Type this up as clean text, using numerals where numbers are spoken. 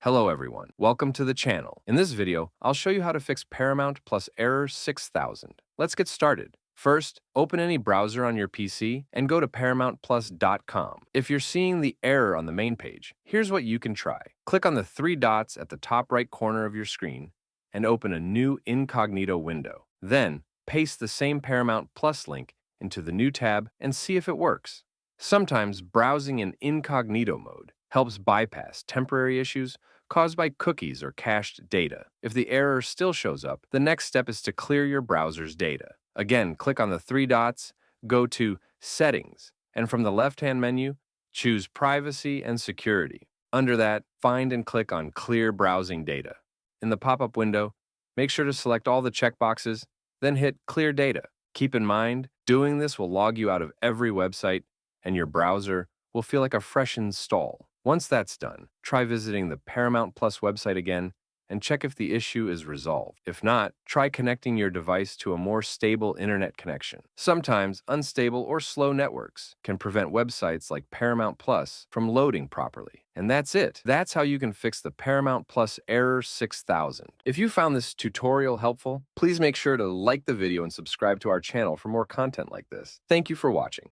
Hello everyone, welcome to the channel. In this video, I'll show you how to fix Paramount Plus Error 6000. Let's get started. First, open any browser on your PC and go to paramountplus.com. If you're seeing the error on the main page, here's what you can try. Click on the three dots at the top right corner of your screen and open a new incognito window. Then, paste the same Paramount Plus link into the new tab and see if it works. Sometimes browsing in incognito mode helps bypass temporary issues caused by cookies or cached data. If the error still shows up, the next step is to clear your browser's data. Again, click on the three dots, go to Settings, and from the left-hand menu, choose Privacy and Security. Under that, find and click on Clear Browsing Data. In the pop-up window, make sure to select all the checkboxes, then hit Clear Data. Keep in mind, doing this will log you out of every website, and your browser will feel like a fresh install. Once that's done, try visiting the Paramount Plus website again and check if the issue is resolved. If not, try connecting your device to a more stable internet connection. Sometimes unstable or slow networks can prevent websites like Paramount Plus from loading properly. And that's it. That's how you can fix the Paramount Plus Error 6000. If you found this tutorial helpful, please make sure to like the video and subscribe to our channel for more content like this. Thank you for watching.